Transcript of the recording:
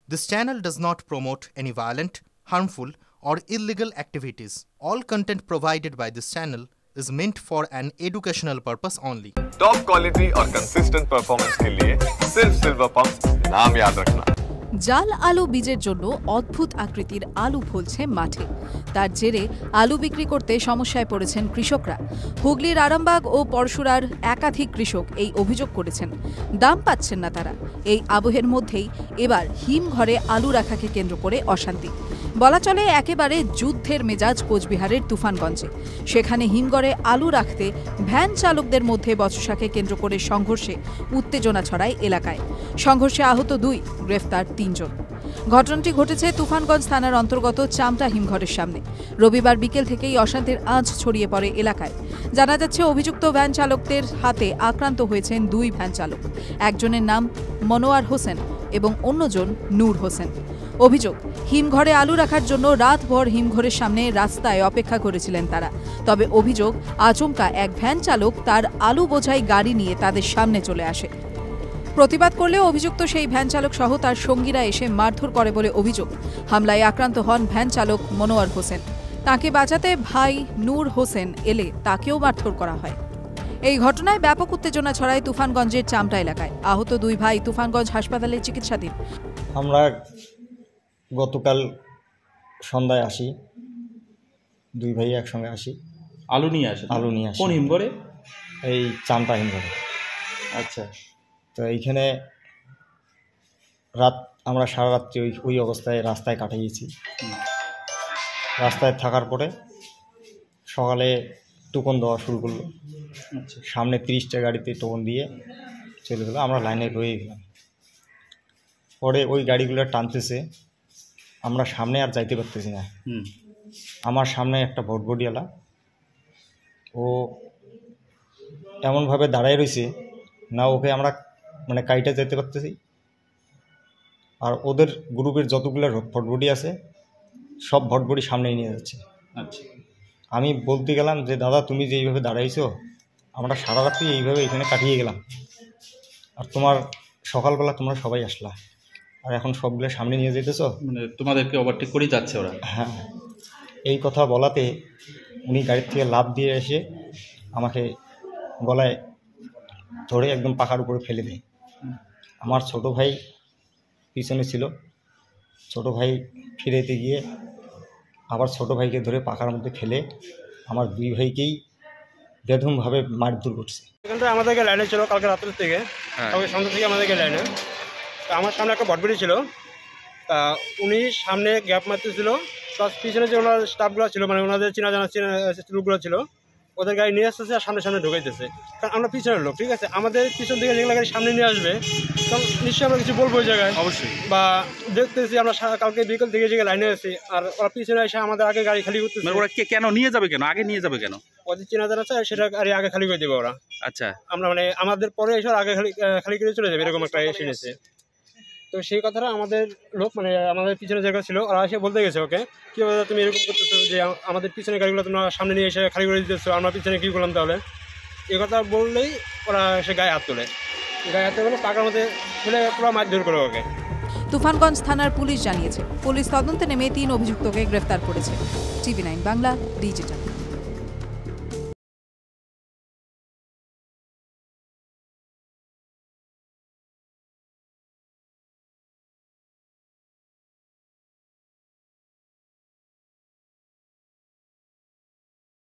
This channel does not promote any violent, harmful, or illegal activities. All content provided by this channel is meant for an educational purpose only. Top quality और consistent performance के लिए सिर्फ silver pump नाम याद रखना। জাল আলু বীজের জন্য অদ্ভুত আকৃতির আলু ফলছে মাঠে। তার জেরে আলু বিক্রি করতে সমস্যায় পড়েছেন কৃষকরা। হুগলির আরামবাগ ও পরশুরার একাধিক কৃষক এই অভিযোগ করেছেন, দাম পাচ্ছেন না তারা। এই আবহের মধ্যেই এবার হিমঘরে আলু রাখাকে কেন্দ্র করে অশান্তি। বলা চলে একেবারে যুদ্ধের মেজাজ কোচবিহারের তুফানগঞ্জে। সেখানে হিমঘরে আলু রাখতে ভ্যান চালকদের মধ্যে বচসাকে কেন্দ্র করে সংঘর্ষে উত্তেজনা ছড়ায় এলাকায়। সংঘর্ষে আহত 2, গ্রেফতার 3 জন। ঘটনাটি ঘটেছে তুফানগঞ্জ থানার অন্তর্গত চামটা হিমঘরের সামনে। রবিবার বিকেল থেকেই অশান্তির আঁচ ছড়িয়ে পড়ে এলাকায়। জানা যাচ্ছে অভিযুক্ত ভ্যান চালকদের হাতে আক্রান্ত হয়েছেন 2 ভ্যান চালক। একজনের নাম মনোয়ার হোসেন এবং অন্যজন নূর হোসেন। অভিযোগ, হিমঘরে আলু রাখার জন্য রাতভর হিমঘরের সামনে রাস্তায় অপেক্ষা করেছিলেন তারা। তবে অভিযোগ, আচমকা এক ভ্যান চালক তার আলু বোঝাই গাড়ি নিয়ে তাদের সামনে চলে আসে। প্রতিবাদ করলেও অভিযুক্ত সেই ভ্যান চালক সহ তার সঙ্গীরা এসে মারধর করে বলে অভিযোগ। হামলায় আক্রান্ত হন ভ্যান চালক মনোয়ার হোসেন। তাকে বাঁচাতে ভাই নূর হোসেন এলে তাকেও মারধর করা হয়। এই ঘটনায় ব্যাপক উত্তেজনা ছড়ায় তুফানগঞ্জের চামটা এলাকায়। আহত 2 ভাই তুফানগঞ্জ হাসপাতালে চিকিৎসাধীন। আমরা গতকাল সন্ধ্যায় আসি, 2 ভাই একসঙ্গে আসি। আলু নিয়ে আসে? আলু নিয়ে আসি। কোন হিমঘরে? এই চামটা হিমঘরে। আচ্ছা। তো এইখানে আমরা সারা রাত্রি ওই অবস্থায় রাস্তায় কাটিয়েছি। রাস্তায় থাকার পরে সকালে টোকন দেওয়া শুরু করলো। আচ্ছা। সামনে 30টা গাড়িতে টোকন দিয়ে চলে গেলো, আমরা লাইনে রয়ে গেলাম। পরে ওই গাড়িগুলো টানতেছে, আমরা সামনে আর যাইতে পারতেছি না। আমার সামনে একটা ভটভটিওয়ালা, ও এমনভাবে দাঁড়ায় রয়েছে না, ওকে আমরা মানে কাইটা যেতে পারতেছি। আর ওদের গ্রুপের যতগুলো ভটভটি আছে সব ভটভটি সামনে নিয়ে যাচ্ছে। আচ্ছা। আমি বলতে গেলাম যে দাদা, তুমি যে এইভাবে দাঁড়াইছো, আমরা সারা রাত্রি এইভাবে এখানে কাটিয়ে গেলাম, আর তোমার সকালবেলা তোমরা সবাই আসলা, আর এখন সবগুলো সামনে নিয়ে যেতেছো, মানে তোমাদেরকে ওভারটেক করে যাচ্ছে ওরা? হ্যাঁ। এই কথা বলাতে উনি গাড়ির থেকে লাফ দিয়ে এসে আমাকে গলায় ধরে একদম পাখার উপরে ফেলে দেয়। আমার ছোট ভাই পিছনে ছিল, ছোট ভাই ফিরেতে গিয়ে আবার ছোট ভাইকে ধরে পাখার মধ্যে ফেলে আমার 2 ভাইকেই বেধমভাবে মারধর করছে। এখানটা আমাদেরকে লাইনে ছিল কালকে রাত্রের থেকে, কালকে সন্ধ্যা থেকে আমাদেরকে লাইনে। তা আমার সামনে একটা ভটভটি ছিল, তা উনি সামনে গ্যাপ মারতেছিল, প্লাস পিছনে যে ওনার স্টাফগুলো ছিল, মানে ওনাদের চেনা জানা লোকগুলো ছিল, ওদের গাড়ি নিয়ে আসতেছে আর সামনে ঢুকাইতেছে। কারণ আমরা পিছনের লোক, ঠিক আছে, আমাদের পিছন থেকে যেগুলো গাড়ি সামনে নিয়ে আসবে তখন নিশ্চয়ই আমরা কিছু বলবো ওই জায়গায়, অবশ্যই। বা দেখতেছি আমরা কালকে বিকেল থেকে যে লাইনে আছি, আর ওরা পিছনে এসে আমাদের আগে গাড়ি খালি করতেছে। ওরা কেন নিয়ে যাবে, কেন আগে নিয়ে যাবে কেন? ওদের চেনা জানা চায়, সেটা গাড়ি আগে খালি করে দেবে ওরা। আচ্ছা। আমরা মানে আমাদের পরে এসে আগে খালি করে চলে যাবে, এরকম একটা এসে নিয়েছে। তো সেই কথাটা আমাদের লোক, মানে আমাদের পিছনে জায়গা ছিল, ওরা এসে বলতে গেছে ওকে, কী বলতো তুমি এরকম করতেছো যে আমাদের পিছনে গাড়িগুলো তোমরা সামনে নিয়ে এসে খালি করে দিতেছো, আমরা পিছনে কী করলাম তাহলে? এই কথা বললেই ওরা এসে গায়ে হাত তোলে, পাকার মধ্যে ফেলে পুরো মারধর করে ওকে। তুফানগঞ্জ থানার পুলিশ জানিয়েছে, পুলিশ তদন্তে নেমে 3 অভিযুক্তকে গ্রেফতার করেছে। TV9 Bangla, digital.